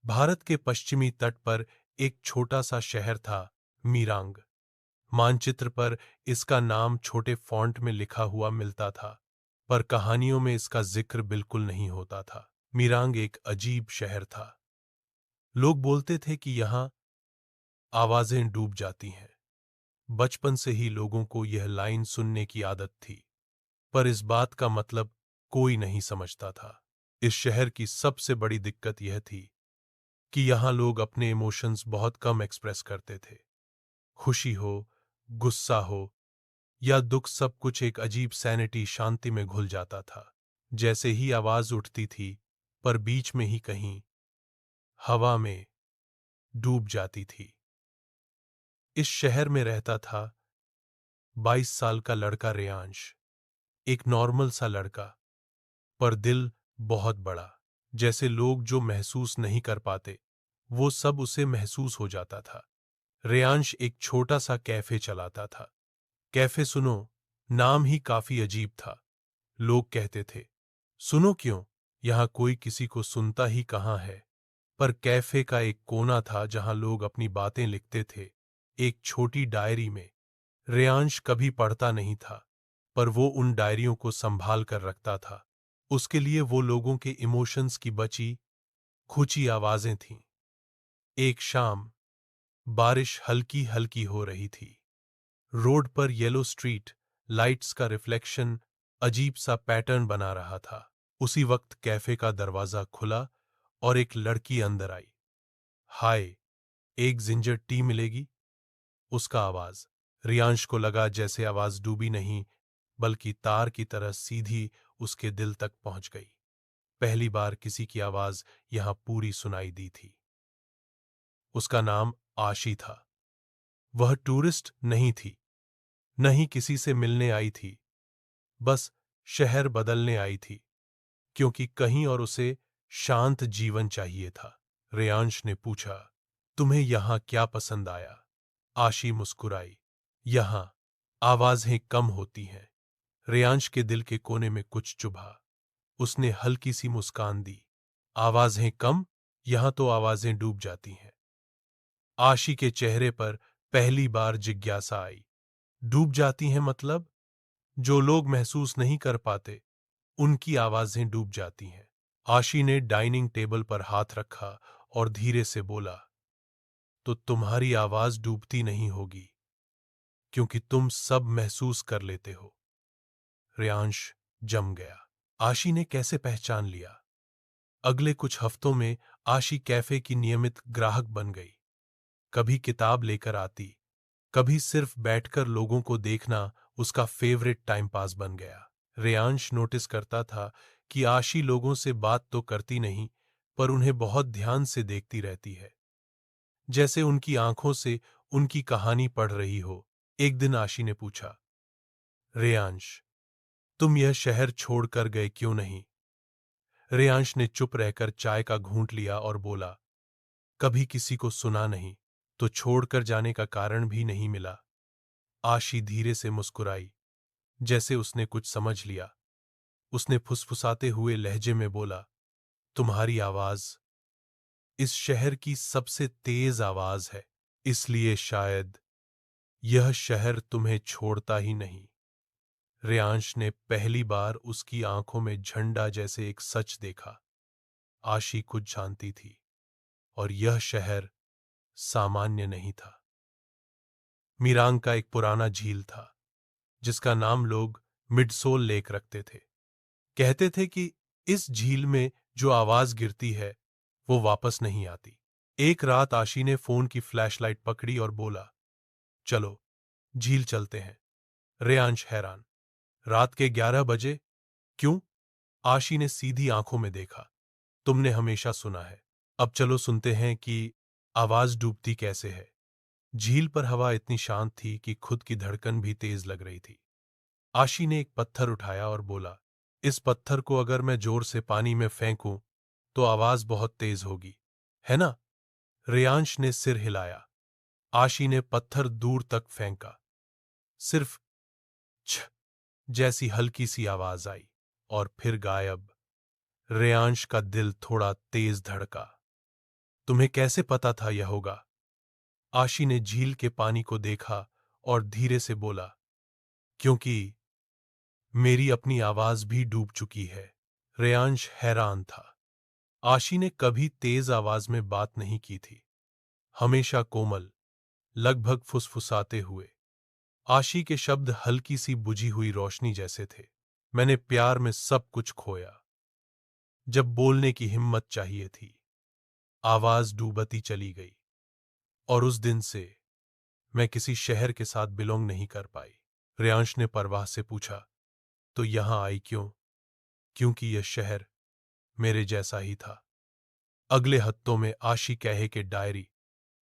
भारत के पश्चिमी तट पर एक छोटा सा शहर था, मीरांग। मानचित्र पर इसका नाम छोटे फॉन्ट में लिखा हुआ मिलता था, पर कहानियों में इसका जिक्र बिल्कुल नहीं होता था। मीरांग एक अजीब शहर था। लोग बोलते थे कि यहाँ आवाजें डूब जाती हैं। बचपन से ही लोगों को यह लाइन सुनने की आदत थी, पर इस बात का मतलब कोई नहीं समझता था। इस शहर की सबसे बड़ी दिक्कत यह थी कि यहाँ लोग अपने इमोशंस बहुत कम एक्सप्रेस करते थे। खुशी हो, गुस्सा हो या दुख, सब कुछ एक अजीब सैनिटी शांति में घुल जाता था। जैसे ही आवाज उठती थी, पर बीच में ही कहीं हवा में डूब जाती थी। इस शहर में रहता था 22 साल का लड़का रेयांश। एक नॉर्मल सा लड़का, पर दिल बहुत बड़ा। जैसे लोग जो महसूस नहीं कर पाते, वो सब उसे महसूस हो जाता था। रेयांश एक छोटा सा कैफे चलाता था। कैफे सुनो, नाम ही काफी अजीब था। लोग कहते थे, सुनो क्यों, यहां कोई किसी को सुनता ही कहाँ है। पर कैफे का एक कोना था जहां लोग अपनी बातें लिखते थे, एक छोटी डायरी में। रेयांश कभी पढ़ता नहीं था, पर वो उन डायरियों को संभाल कर रखता था। उसके लिए वो लोगों के इमोशंस की बची खुची आवाजें थीं। एक शाम बारिश हल्की हल्की हो रही थी। रोड पर येलो स्ट्रीट लाइट्स का रिफ्लेक्शन अजीब सा पैटर्न बना रहा था। उसी वक्त कैफे का दरवाजा खुला और एक लड़की अंदर आई। हाय, एक जिंजर टी मिलेगी? उसका आवाज। रियांश को लगा जैसे आवाज डूबी नहीं, बल्कि तार की तरह सीधी उसके दिल तक पहुंच गई। पहली बार किसी की आवाज यहां पूरी सुनाई दी थी। उसका नाम आशी था। वह टूरिस्ट नहीं थी, न ही किसी से मिलने आई थी, बस शहर बदलने आई थी, क्योंकि कहीं और उसे शांत जीवन चाहिए था। रेयांश ने पूछा, तुम्हें यहां क्या पसंद आया? आशी मुस्कुराई, यहां आवाजें कम होती हैं। रेयांश के दिल के कोने में कुछ चुभा। उसने हल्की सी मुस्कान दी। आवाजें कम? यहां तो आवाजें डूब जाती हैं। आशी के चेहरे पर पहली बार जिज्ञासा आई। डूब जाती हैं मतलब? जो लोग महसूस नहीं कर पाते, उनकी आवाजें डूब जाती हैं। आशी ने डाइनिंग टेबल पर हाथ रखा और धीरे से बोला, तो तुम्हारी आवाज डूबती नहीं होगी, क्योंकि तुम सब महसूस कर लेते हो। रेयांश जम गया। आशी ने कैसे पहचान लिया? अगले कुछ हफ्तों में आशी कैफे की नियमित ग्राहक बन गई। कभी किताब लेकर आती, कभी सिर्फ बैठकर लोगों को देखना उसका फेवरेट टाइम पास बन गया। रेयांश नोटिस करता था कि आशी लोगों से बात तो करती नहीं, पर उन्हें बहुत ध्यान से देखती रहती है, जैसे उनकी आंखों से उनकी कहानी पढ़ रही हो। एक दिन आशी ने पूछा, रेयांश, तुम यह शहर छोड़कर गए क्यों नहीं? रेयांश ने चुप रहकर चाय का घूंट लिया और बोला, कभी किसी को सुना नहीं, तो छोड़कर जाने का कारण भी नहीं मिला। आशी धीरे से मुस्कुराई, जैसे उसने कुछ समझ लिया। उसने फुसफुसाते हुए लहजे में बोला, तुम्हारी आवाज इस शहर की सबसे तेज आवाज है, इसलिए शायद यह शहर तुम्हें छोड़ता ही नहीं। रेयांश ने पहली बार उसकी आंखों में झंडा जैसे एक सच देखा। आशी कुछ जानती थी, और यह शहर सामान्य नहीं था। मीरांग का एक पुराना झील था, जिसका नाम लोग मिडसोल लेक रखते थे। कहते थे कि इस झील में जो आवाज गिरती है, वो वापस नहीं आती। एक रात आशी ने फोन की फ्लैशलाइट पकड़ी और बोला, चलो झील चलते हैं। रेयांश हैरान, रात के 11 बजे? क्यों? आशी ने सीधी आंखों में देखा, तुमने हमेशा सुना है, अब चलो सुनते हैं कि आवाज डूबती कैसे है। झील पर हवा इतनी शांत थी कि खुद की धड़कन भी तेज लग रही थी। आशी ने एक पत्थर उठाया और बोला, इस पत्थर को अगर मैं जोर से पानी में फेंकूं, तो आवाज बहुत तेज होगी, है ना? रेयांश ने सिर हिलाया। आशी ने पत्थर दूर तक फेंका। सिर्फ छ जैसी हल्की सी आवाज आई, और फिर गायब। रेयांश का दिल थोड़ा तेज धड़का। तुम्हें कैसे पता था यह होगा? आशी ने झील के पानी को देखा और धीरे से बोला, क्योंकि मेरी अपनी आवाज भी डूब चुकी है। रेयांश हैरान था। आशी ने कभी तेज आवाज में बात नहीं की थी, हमेशा कोमल, लगभग फुसफुसाते हुए। आशी के शब्द हल्की सी बुझी हुई रोशनी जैसे थे। मैंने प्यार में सब कुछ खोया। जब बोलने की हिम्मत चाहिए थी, आवाज डूबती चली गई। और उस दिन से मैं किसी शहर के साथ बिलोंग नहीं कर पाई। रेयांश ने परवाह से पूछा, तो यहां आई क्यों? क्योंकि यह शहर मेरे जैसा ही था। अगले हफ्तों में आशी कहे के डायरी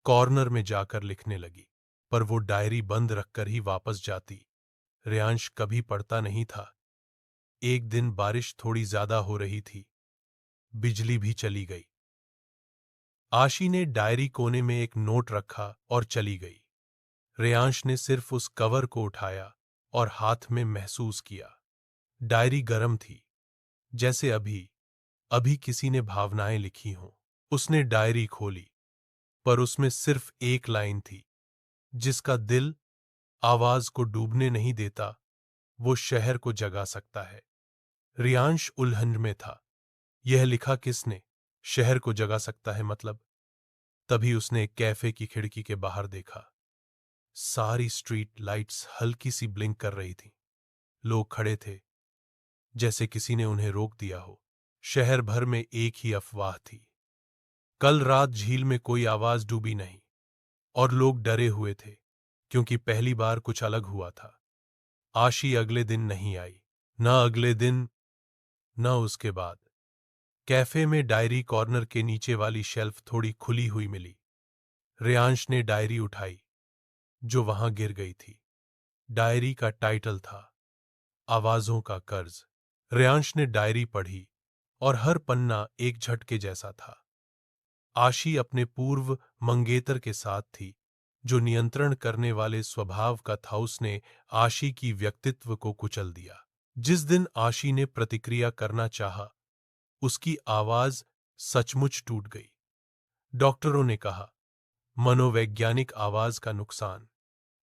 कॉर्नर में जाकर लिखने लगी, पर वो डायरी बंद रखकर ही वापस जाती। रेयांश कभी पढ़ता नहीं था। एक दिन बारिश थोड़ी ज्यादा हो रही थी, बिजली भी चली गई। आशी ने डायरी कोने में एक नोट रखा और चली गई। रेयांश ने सिर्फ उस कवर को उठाया और हाथ में महसूस किया। डायरी गर्म थी, जैसे अभी अभी किसी ने भावनाएं लिखी हों। उसने डायरी खोली, पर उसमें सिर्फ एक लाइन थी, जिसका दिल आवाज को डूबने नहीं देता, वो शहर को जगा सकता है। रियांश उलझन में था। यह लिखा किसने? शहर को जगा सकता है मतलब? तभी उसने एक कैफे की खिड़की के बाहर देखा। सारी स्ट्रीट लाइट्स हल्की सी ब्लिंक कर रही थीं। लोग खड़े थे, जैसे किसी ने उन्हें रोक दिया हो। शहर भर में एक ही अफवाह थी, कल रात झील में कोई आवाज डूबी नहीं। और लोग डरे हुए थे, क्योंकि पहली बार कुछ अलग हुआ था। आशी अगले दिन नहीं आई, न अगले दिन, न उसके बाद। कैफे में डायरी कॉर्नर के नीचे वाली शेल्फ थोड़ी खुली हुई मिली। रेयांश ने डायरी उठाई, जो वहां गिर गई थी। डायरी का टाइटल था, आवाजों का कर्ज। रेयांश ने डायरी पढ़ी, और हर पन्ना एक झटके जैसा था। आशी अपने पूर्व मंगेतर के साथ थी, जो नियंत्रण करने वाले स्वभाव का था। उसने आशी की व्यक्तित्व को कुचल दिया। जिस दिन आशी ने प्रतिक्रिया करना चाहा, उसकी आवाज सचमुच टूट गई। डॉक्टरों ने कहा, मनोवैज्ञानिक आवाज का नुकसान।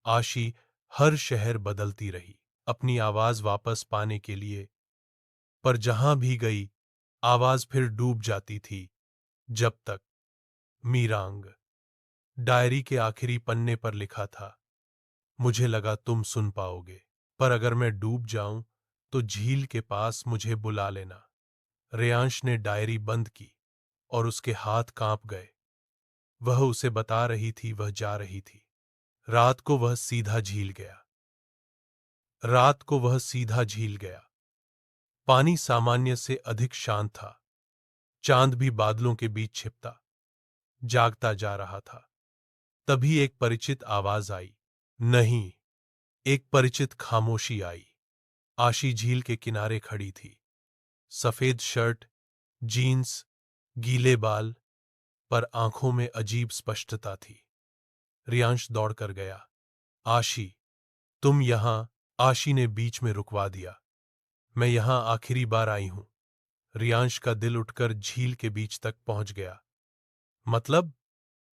आशी हर शहर बदलती रही अपनी आवाज वापस पाने के लिए, पर जहां भी गई आवाज फिर डूब जाती थी। जब तक मीरांग। डायरी के आखिरी पन्ने पर लिखा था, मुझे लगा तुम सुन पाओगे, पर अगर मैं डूब जाऊं तो झील के पास मुझे बुला लेना। रेयांश ने डायरी बंद की और उसके हाथ कांप गए। वह उसे बता रही थी, वह जा रही थी। रात को वह सीधा झील गया। रात को वह सीधा झील गया। पानी सामान्य से अधिक शांत था। चांद भी बादलों के बीच छिपता जागता जा रहा था। तभी एक परिचित आवाज आई। नहीं, एक परिचित खामोशी आई। आशी झील के किनारे खड़ी थी। सफेद शर्ट, जीन्स, गीले बाल, पर आंखों में अजीब स्पष्टता थी। रियांश दौड़कर गया। आशी, तुम यहां? आशी ने बीच में रुकवा दिया। मैं यहां आखिरी बार आई हूं। रियांश का दिल उठकर झील के बीच तक पहुंच गया। मतलब?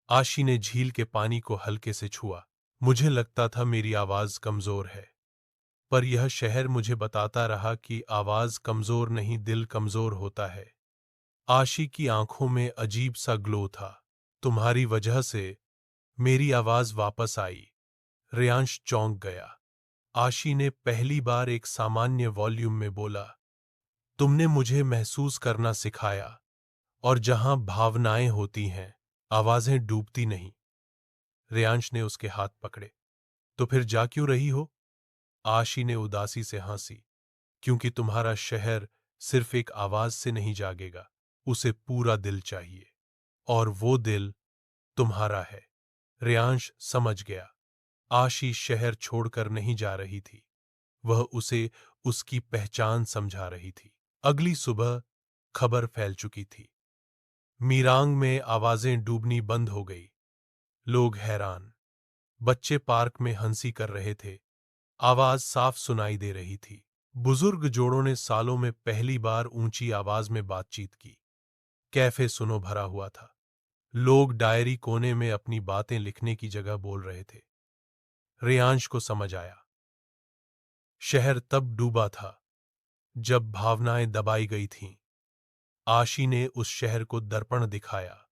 आशी ने झील के पानी को हल्के से छुआ। मुझे लगता था मेरी आवाज कमजोर है, पर यह शहर मुझे बताता रहा कि आवाज कमजोर नहीं, दिल कमजोर होता है। आशी की आंखों में अजीब सा ग्लो था। तुम्हारी वजह से मेरी आवाज वापस आई। रियांश चौंक गया। आशी ने पहली बार एक सामान्य वॉल्यूम में बोला, तुमने मुझे महसूस करना सिखाया, और जहां भावनाएं होती हैं, आवाजें डूबती नहीं। रियांश ने उसके हाथ पकड़े। तो फिर जा क्यों रही हो? आशी ने उदासी से हंसी। क्योंकि तुम्हारा शहर सिर्फ एक आवाज से नहीं जागेगा, उसे पूरा दिल चाहिए, और वो दिल तुम्हारा है। रियांश समझ गया। आशी शहर छोड़कर नहीं जा रही थी, वह उसे उसकी पहचान समझा रही थी। अगली सुबह खबर फैल चुकी थी। मीरांग में आवाजें डूबनी बंद हो गई। लोग हैरान। बच्चे पार्क में हंसी कर रहे थे। आवाज साफ सुनाई दे रही थी। बुजुर्ग जोड़ों ने सालों में पहली बार ऊंची आवाज में बातचीत की। कैफे सुनो भरा हुआ था। लोग डायरी कोने में अपनी बातें लिखने की जगह बोल रहे थे। रेयांश को समझ आया, शहर तब डूबा था जब भावनाएं दबाई गई थीं। आशी ने उस शहर को दर्पण दिखाया।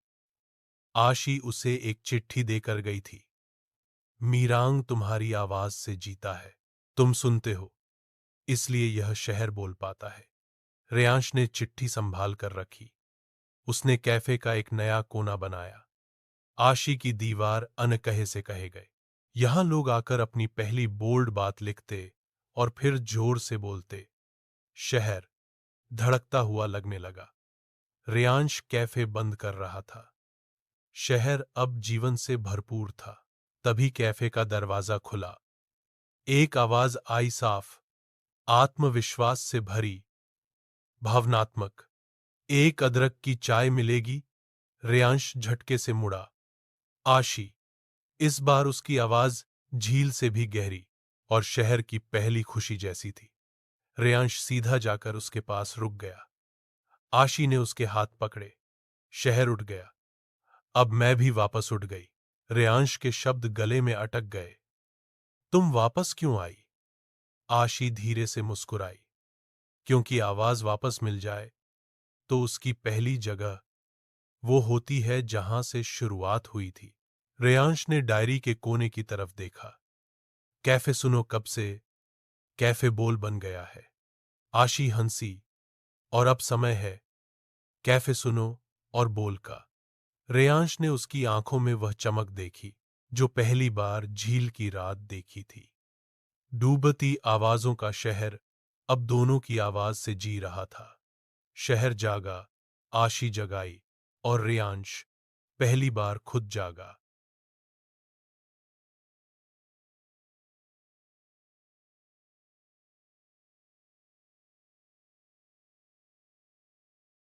आशी उसे एक चिट्ठी देकर गई थी। मीरांग तुम्हारी आवाज से जीता है। तुम सुनते हो, इसलिए यह शहर बोल पाता है। रेयांश ने चिट्ठी संभाल कर रखी। उसने कैफे का एक नया कोना बनाया। आशी की दीवार अनकहे से कहे गए। यहां लोग आकर अपनी पहली बोल्ड बात लिखते और फिर जोर से बोलते। शहर धड़कता हुआ लगने लगा। रेयांश कैफे बंद कर रहा था। शहर अब जीवन से भरपूर था। तभी कैफे का दरवाजा खुला। एक आवाज आई, साफ, आत्मविश्वास से भरी, भावनात्मक। एक अदरक की चाय मिलेगी? रेयांश झटके से मुड़ा। आशी। इस बार उसकी आवाज झील से भी गहरी और शहर की पहली खुशी जैसी थी। रेयांश सीधा जाकर उसके पास रुक गया। आशी ने उसके हाथ पकड़े। शहर उठ गया। अब मैं भी वापस उठ गई। रेयांश के शब्द गले में अटक गए। तुम वापस क्यों आई? आशी धीरे से मुस्कुराई। क्योंकि आवाज वापस मिल जाए तो उसकी पहली जगह वो होती है जहां से शुरुआत हुई थी। रेयांश ने डायरी के कोने की तरफ देखा। कैफे सुनो कब से कैफे बोल बन गया है। आशी हंसी। और अब समय है कैफे सुनो और बोल का। रेयांश ने उसकी आंखों में वह चमक देखी जो पहली बार झील की रात देखी थी। डूबती आवाजों का शहर अब दोनों की आवाज से जी रहा था। शहर जागा, आशी जगाई और रेयांश पहली बार खुद जागा।